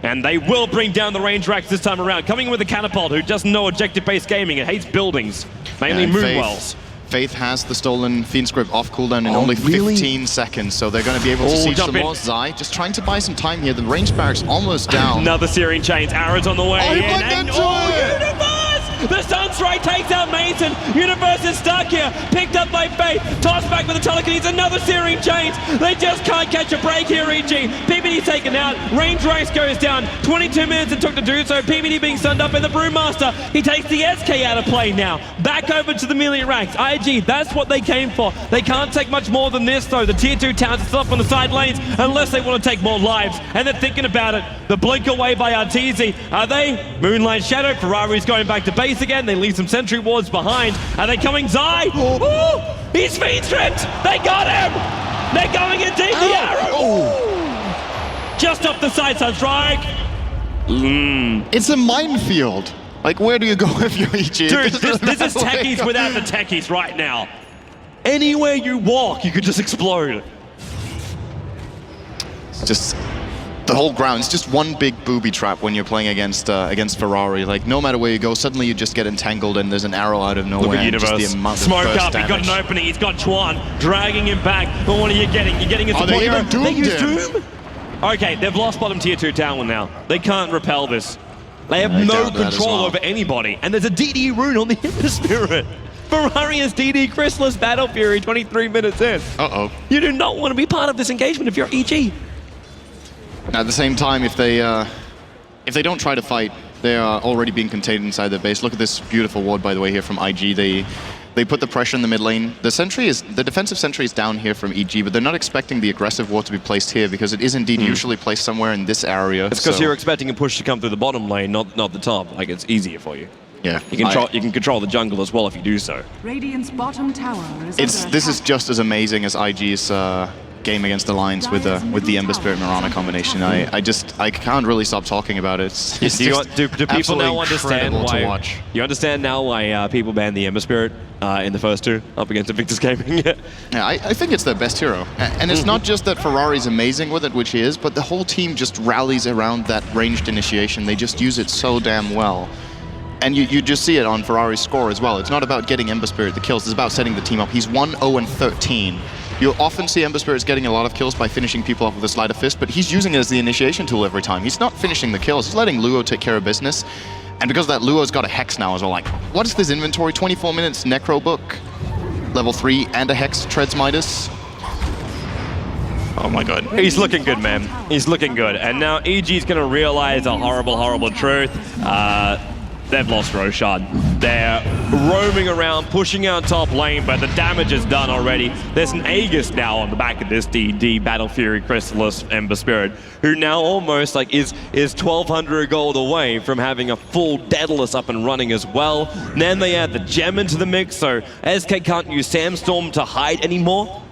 And they will bring down the range racks this time around. Coming in with a catapult who doesn't know objective-based gaming and hates buildings, mainly moonwells. Faith has the stolen Fiend's Grip off cooldown in only 15 seconds, so they're going to be able to siege some more. Zai just trying to buy some time here. The range barracks almost down. Another searing chains, arrows on the way in. And Universe! The Sunstrike takes out Mason. Universe is stuck here. Picked up by Faith. Tossed back with the telekinesis. Another searing chains. They just can't catch a break here, EG. PBD taken out. Range race goes down. 22 minutes it took to do so. PBD being stunned up in the Brewmaster. He takes the SK out of play now. Back over to the melee racks. IG, that's what they came for. They can't take much more than this, though. The tier 2 towns are still up on the side lanes unless they want to take more lives. And they're thinking about it. The blink away by Arteezy. Are they? Moonlight Shadow. Ferrari's going back to base again. They leave some sentry wards behind. Are they coming? Zai? Ooh, he's speed stripped. They got him. They're going in deep. The arrow. Just off the side, Sunstrike. It's a minefield. Like, where do you go if you're EG? Dude, this is techies without the techies right now. Anywhere you walk, you could just explode. It's just the whole ground. It's just one big booby trap when you're playing against Ferrari. Like, no matter where you go, suddenly you just get entangled and there's an arrow out of nowhere. Look at Universe. Just the amount of Smoke burst up, damage. he got an opening, he's got Chuan dragging him back. But what are you getting? You're getting a support they hero. even doomed They use him? Doom? Okay, they've lost bottom tier 2 town now. They can't repel this. They have I no doubt that as control well. over anybody. And there's a DD rune on the Ember Spirit. Ferrari has DD Chrysalis Battle Fury 23 minutes in. Uh-oh. You do not want to be part of this engagement if you're EG. At the same time, if they don't try to fight, they are already being contained inside their base. Look at this beautiful ward, by the way, here from IG. They put the pressure in the mid lane. The defensive sentry is down here from EG, but they're not expecting the aggressive ward to be placed here because it is indeed usually placed somewhere in this area. It's because you're expecting a push to come through the bottom lane, not the top. Like, it's easier for you. Yeah, you can control the jungle as well if you do so. Radiant's bottom tower is this is just as amazing as IG's game against Alliance with the Ember Spirit Mirana combination. I can't really stop talking about it. Do people now understand why? To watch. You understand now why people banned the Ember Spirit in the first two up against Invictus Gaming? Yeah, I think it's their best hero, and it's not just that Ferrari's amazing with it, which he is, but the whole team just rallies around that ranged initiation. They just use it so damn well. And you just see it on Ferrari's score as well. It's not about getting Ember Spirit the kills, it's about setting the team up. He's 1-0-13. You'll often see Ember Spirit's getting a lot of kills by finishing people off with a sleight of fist, but he's using it as the initiation tool every time. He's not finishing the kills, he's letting Luo take care of business. And because of that, Luo's got a Hex now as well. Like, what is this inventory? 24 minutes Necro Book, level 3, and a Hex, Treads Midas. Oh my god. He's looking good, man. He's looking good. And now EG's going to realize a horrible, horrible truth. They've lost Roshan. They're roaming around, pushing out top lane, but the damage is done already. There's an Aegis now on the back of this DD, Battle Fury, Chrysalis, Ember Spirit, who now almost like is 1,200 gold away from having a full Daedalus up and running as well. And then they add the gem into the mix, so SK can't use Sandstorm to hide anymore.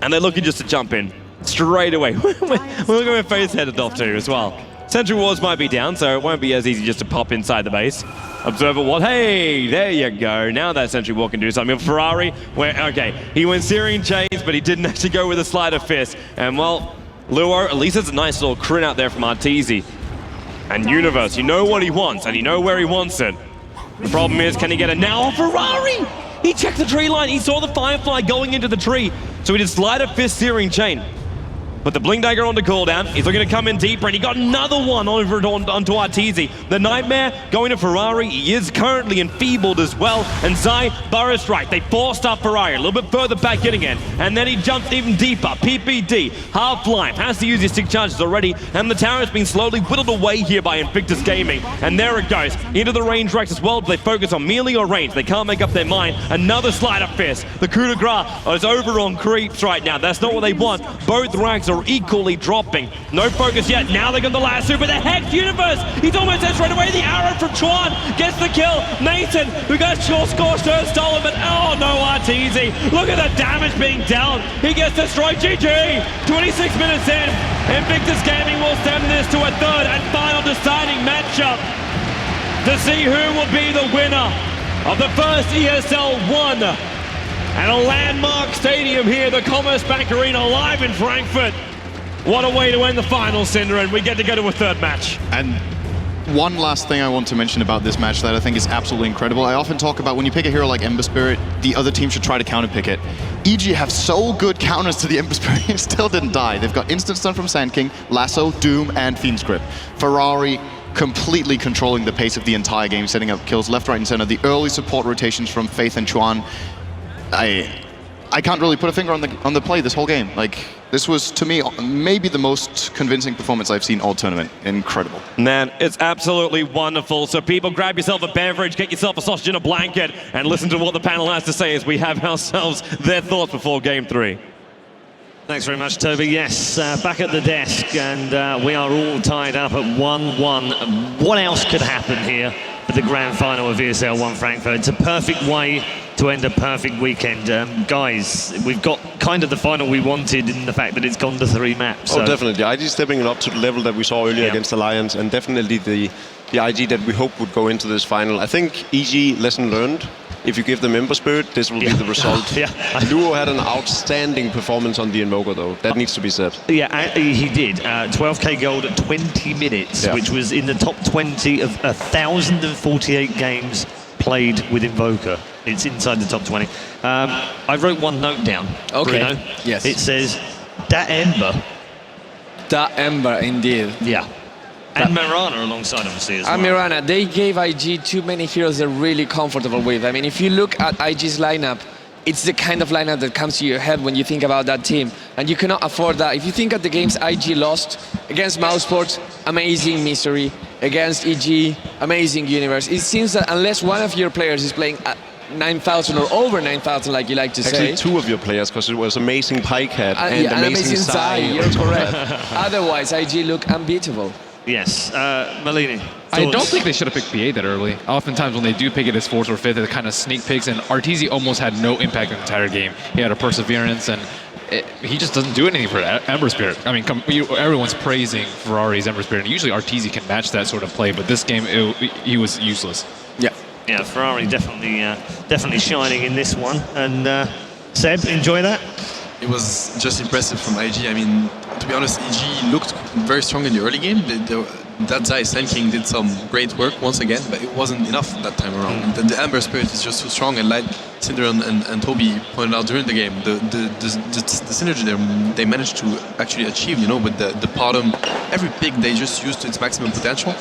And they're looking just to jump in straight away. We're looking where FaZe headed off to as well. Sentry wards might be down, so it won't be as easy just to pop inside the base. Observer ward, hey, there you go. Now that sentry ward can do something. Ferrari, okay, he went Searing Chains, but he didn't actually go with a sleight of fist. And well, Luo, at least it's a nice little crit out there from Arteezy. And Universe, you know what he wants, and you know where he wants it. The problem is, can he get it now? Oh, Ferrari! He checked the tree line, he saw the Firefly going into the tree, so he did sleight of fist Searing Chain. Put the Blink Dagger on the cooldown. He's looking to come in deeper, and he got another one over onto Arteezy. The Nightmare going to Ferrari. He is currently enfeebled as well, and Zai burst right. They forced up Ferrari a little bit further back in again, and then he jumped even deeper. PPD, half-life, has to use his stick charges already, and the tower has been slowly whittled away here by Invictus Gaming. And there it goes, into the range racks as well. Do they focus on melee or range? They can't make up their mind. Another sleight of fist. The coup de grace is over on creeps right now. That's not what they want. Both ranks are equally dropping. No focus yet. Now they got the last super. The Hex Universe. He's almost there straight away. The arrow from Chuan gets the kill. Nathan, who got scorched earth stolen, but oh no, Arteezy. Look at the damage being dealt. He gets destroyed. GG. 26 minutes in. Invictus Gaming will send this to a third and final deciding matchup to see who will be the winner of the first ESL 1 at a landmark stadium here, the Commerce Bank Arena, live in Frankfurt. What a way to end the final, Cinder, and we get to go to a third match. And one last thing I want to mention about this match that I think is absolutely incredible. I often talk about when you pick a hero like Ember Spirit, the other team should try to counterpick it. EG have so good counters to the Ember Spirit, he still didn't die. They've got Instant Stun from Sand King, Lasso, Doom, and Fiend's Grip. Ferrari completely controlling the pace of the entire game, setting up kills left, right, and center. The early support rotations from Faith and Chuan. I can't really put a finger on the play this whole game. Like, this was, to me, maybe the most convincing performance I've seen all tournament. Incredible. Man, it's absolutely wonderful. So people, grab yourself a beverage, get yourself a sausage and a blanket, and listen to what the panel has to say as we have ourselves their thoughts before Game 3. Thanks very much, Toby. Yes, back at the desk, and we are all tied up at 1-1. What else could happen here for the grand final of ESL 1 Frankfurt? It's a perfect way to end a perfect weekend. Guys, we've got kind of the final we wanted in the fact that it's gone to 3 maps. Oh, definitely. IG stepping it up to the level that we saw earlier against Alliance, and definitely the IG that we hope would go into this final. I think EG, lesson learned. If you give them Ember Spirit, this will be the result. Luo had an outstanding performance on the Invoker, though. That needs to be said. Yeah, he did. 12k gold at 20 minutes, which was in the top 20 of 1,048 games played with Invoker. It's inside the top 20. I wrote one note down, Bruno. Yes. It says, that Ember. That Ember, indeed. Yeah. And Mirana alongside, obviously, as well. And Mirana, they gave IG too many heroes they're really comfortable with. I mean, if you look at IG's lineup, it's the kind of lineup that comes to your head when you think about that team. And you cannot afford that. If you think of the games IG lost, against Mouseport, amazing Misery. Against EG, amazing Universe. It seems that unless one of your players is playing at 9,000 or over 9,000, like you like to say. Actually, 2 of your players, because it was amazing Pikehead and amazing Zai. You're correct. Otherwise, IG look unbeatable. Yes, Malini. I don't think they should have picked PA that early. Oftentimes when they do pick it as 4th or 5th, it kind of sneak picks, and Arteezy almost had no impact in the entire game. He had a Perseverance, and he just doesn't do anything for Ember Spirit. I mean, everyone's praising Ferrari's Ember Spirit, and usually Arteezy can match that sort of play, but this game, he was useless. Yeah, Ferrari definitely shining in this one. And Seb, enjoy that? It was just impressive from IG. I mean, to be honest, EG looked very strong in the early game. That Zai Sand King did some great work once again, but it wasn't enough that time around. The Ember Spirit is just too strong, and like Cinder and Toby pointed out during the game, the synergy they managed to actually achieve, with the bottom, every pick they just used to its maximum potential.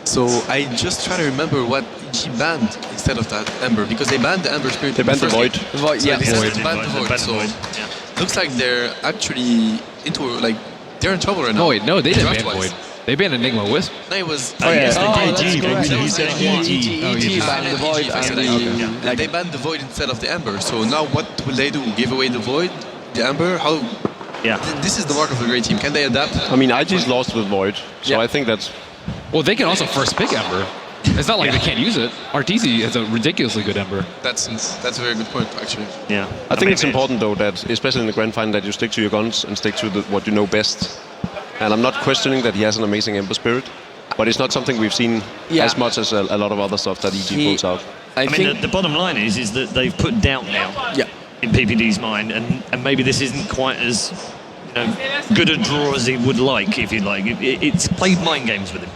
So I just try to remember what EG banned instead of that Ember, because they banned the Ember Spirit. They banned the Void. The Void, yeah. They banned the Void. So looks like they're actually they're in trouble right now. Void, no, they didn't ban Void. They banned Enigma Wisp. No, it was. EG EG banned the Void. They banned the Void instead of the Ember. So now what will they do? Give away the Void, the Ember? How? Yeah. This is the mark of a great team. Can they adapt? I mean, IG's lost with Void, so I think that's. Well, they can also first pick Ember. It's not like they can't use it. Arteezy has a ridiculously good Ember. That's a very good point, actually. Yeah. I think it's important, though, that especially in the grand final, that you stick to your guns and stick to what you know best. And I'm not questioning that he has an amazing Ember Spirit, but it's not something we've seen as much as a lot of other stuff that EG pulls out. I mean, the bottom line is that they've put doubt now in PPD's mind, and maybe this isn't quite as good a draw as he would like, if you'd like. It's played mind games with him.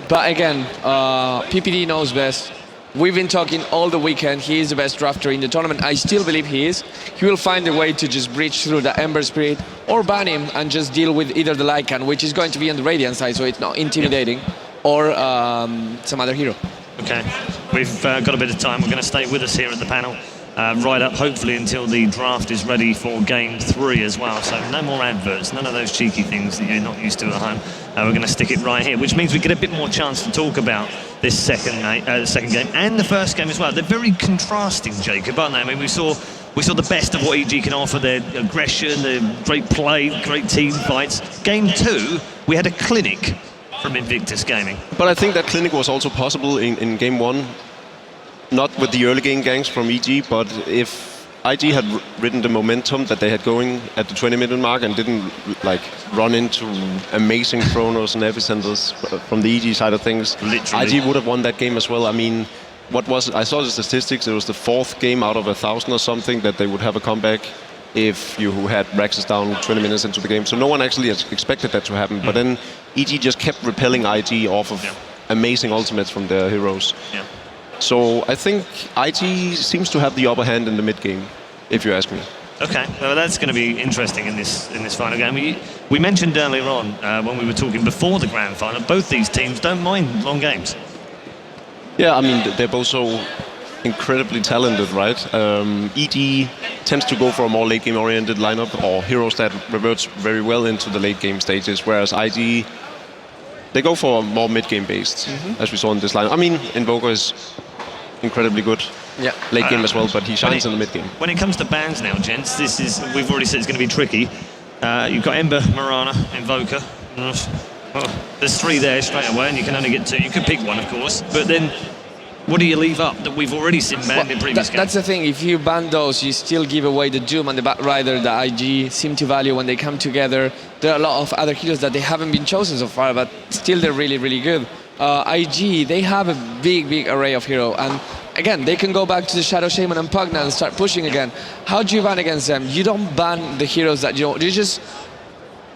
But again, PPD knows best. We've been talking all the weekend. He is the best drafter in the tournament. I still believe he is. He will find a way to just breach through the Ember Spirit or ban him and just deal with either the Lycan, which is going to be on the Radiant side, so it's not intimidating, or some other hero. Okay, we've got a bit of time. We're going to stay with us here at the panel. Right up, hopefully, until the draft is ready for Game 3 as well. So no more adverts, none of those cheeky things that you're not used to at home. We're going to stick it right here, which means we get a bit more chance to talk about this second game and the first game as well. They're very contrasting, Jacob, aren't they? I mean, we saw the best of what EG can offer, their aggression, their great play, great team fights. Game 2, we had a clinic from Invictus Gaming. But I think that clinic was also possible in Game 1. Not with the early game ganks from EG, but if IG had ridden the momentum that they had going at the 20-minute mark and didn't like run into amazing chronos and epicenters from the EG side of things, literally, IG would have won that game as well. I mean, I saw the statistics, it was the 4th game out of 1,000 or something that they would have a comeback if you had Raxus down 20 minutes into the game. So no one actually expected that to happen. But then EG just kept repelling IG off of amazing ultimates from their heroes. Yeah. So I think IG seems to have the upper hand in the mid game, if you ask me. Okay, well that's going to be interesting in this final game. We mentioned earlier on when we were talking before the grand final, both these teams don't mind long games. Yeah, I mean they're both so incredibly talented, right? EG tends to go for a more late game oriented lineup or heroes that reverts very well into the late game stages, whereas IG, they go for a more mid-game based, as we saw in this lineup. I mean, Invoker is incredibly good late game as well, but he shines in the mid-game. When it comes to bans now, gents, we've already said it's going to be tricky. You've got Ember, Mirana, Invoker. There's 3 there straight away, and you can only get 2. You could pick one, of course, but then what do you leave up that we've already seen banned in previous games? That's the thing. If you ban those, you still give away the Doom and the Batrider that IG seem to value when they come together. There are a lot of other heroes that they haven't been chosen so far, but still they're really, really good. IG, they have a big array of hero, and again, they can go back to the Shadow Shaman and Pugna and start pushing again. How do you ban against them? You don't ban the heroes that you just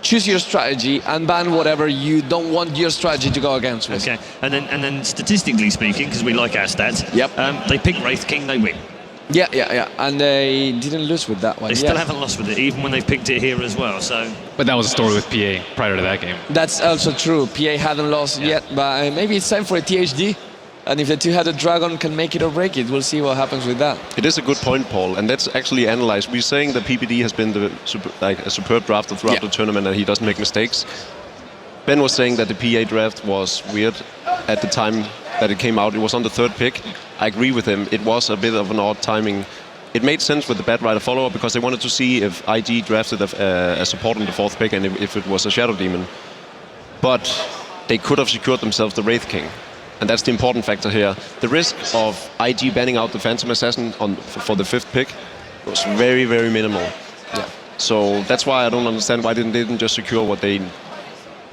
choose your strategy and ban whatever you don't want your strategy to go against with. Okay, and then statistically speaking, because we like our stats, they pick Wraith King, they win. Yeah, and they didn't lose with that one. They still haven't lost with it, even when they've picked it here as well. So, but that was a story with PA prior to that game. That's also true. PA hadn't lost yet, but maybe it's time for a THD. And if the two-headed dragon can make it or break it, we'll see what happens with that. It is a good point, Paul, and let's actually analyze. We're saying that PPD has been a superb drafter throughout the tournament and he doesn't make mistakes. Ben was saying that the PA draft was weird at the time that it came out. It was on the 3rd pick. I agree with him. It was a bit of an odd timing. It made sense with the Batrider follow-up because they wanted to see if IG drafted a support on the 4th pick and if it was a Shadow Demon. But they could have secured themselves the Wraith King. And that's the important factor here. The risk of IG banning out the Phantom Assassin for the 5th pick was very, very minimal. Yeah. So that's why I don't understand why they didn't just secure what they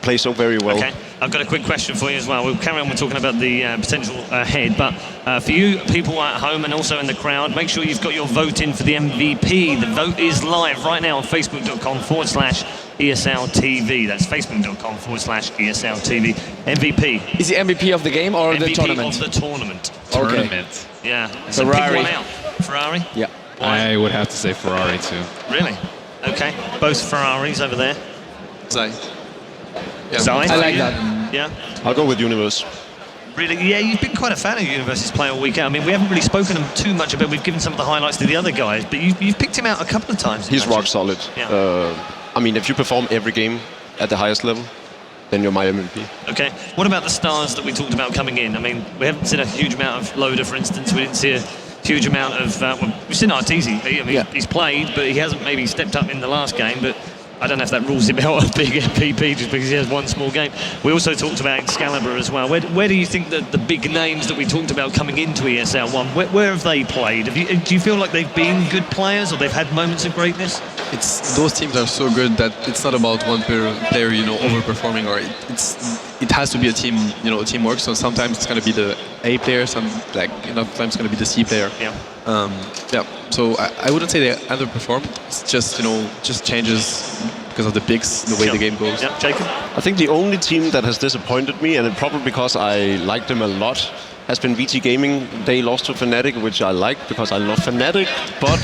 play so very well. Okay, I've got a quick question for you as well. We'll carry on with talking about the potential ahead, but for you people at home and also in the crowd, make sure you've got your vote in for the MVP. The vote is live right now on facebook.com/ESL TV. That's facebook.com/ESL TV. MVP. Is the MVP of the game or MVP the tournament? of the tournament. Tournament. Yeah. So Ferrari. pick one out. Ferrari? Yeah. Why? I would have to say Ferrari too. Really? Okay. Both Ferraris over there. Zai. Yeah. Zai, I for like you? that. Yeah. I'll go with Universe. Really? Yeah, you've been quite a fan of Universe's play all weekend. I mean, we haven't really spoken too much about. We've given some of the highlights to the other guys, but you've picked him out a couple of times. He's rock solid. Yeah. I mean, if you perform every game at the highest level, then you're my MVP. Okay. What about the stars that we talked about coming in? I mean, we haven't seen a huge amount of Loader, for instance. We didn't see a huge amount of... we've seen Arteezy. I mean, he's played, but he hasn't maybe stepped up in the last game, but I don't know if that rules him out of big MVP just because he has one small game. We also talked about Excalibur as well. Where do you think that the big names that we talked about coming into ESL 1, where have they played? Do you feel like they've been good players or they've had moments of greatness? Those teams are so good that it's not about one player, overperforming, or it has to be a team, teamwork. So sometimes it's going to be the A player, sometimes it's going to be the C player. Yeah. So I wouldn't say they underperformed. It's just just changes because of the picks, the way the game goes. Yeah, Jacob. I think the only team that has disappointed me, and probably because I liked them a lot, has been VT Gaming. They lost to Fnatic, which I like because I love Fnatic, but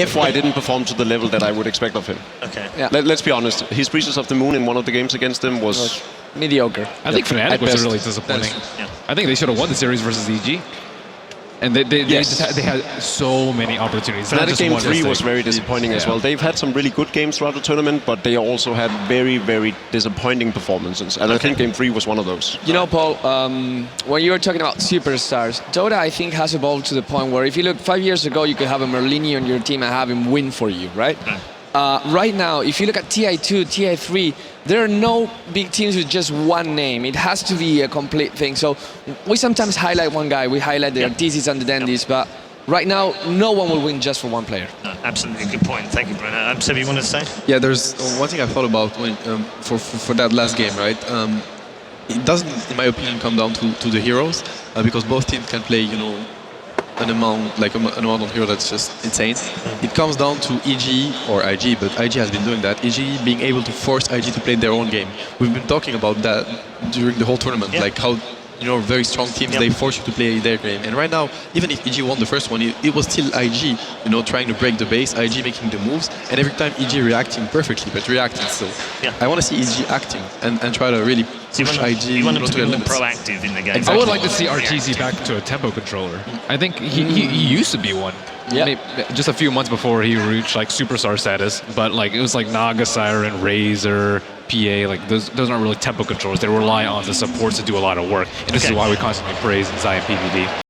FY didn't perform to the level that I would expect of him. Okay. Yeah. Let's be honest, his Breaches of the Moon in one of the games against them was... mediocre. I think Fnatic at was best. really disappointing. Yeah. I think they should have won the series versus EG. And they had so many opportunities. Not Fnatic just Game one 3 mistake. was very disappointing as Yeah. well. They've had some really good games throughout the tournament, but they also had very, very disappointing performances. And I think Game 3 was one of those. You know, Paul, when you were talking about superstars, Dota, I think, has evolved to the point where if you look 5 years ago, you could have a Merlini on your team and have him win for you, right? Right now, if you look at TI2, TI3, there are no big teams with just one name. It has to be a complete thing. So we sometimes highlight one guy. We highlight the Artisis and the Dandies, but right now, no one will win just for one player. No, absolutely good point. Thank you, Bruno. Seb, you want to say? Yeah, there's one thing I thought about when, for that last game, right? It doesn't, in my opinion, come down to the heroes because both teams can play, you know, an amount of hero that's just insane. It comes down to EG or IG, but IG has been doing that. EG being able to force IG to play their own game. We've been talking about that during the whole tournament, like how, you know, very strong teams, they force you to play their game. And right now, even if EG won the first one, it was still IG, you know, trying to break the base, IG making the moves, and every time EG reacting perfectly, but reacting still. I want to see EG acting and try to really push IG You want them to to be their more limits. proactive in the game. I would like to see RTZ back to a tempo controller. I think he used to be one. Yeah. Just a few months before he reached like superstar status, but like it was like Naga, Siren, Razor, PA, like those aren't really tempo controllers. They rely on the supports to do a lot of work. And this is why we constantly praise Zion PVD.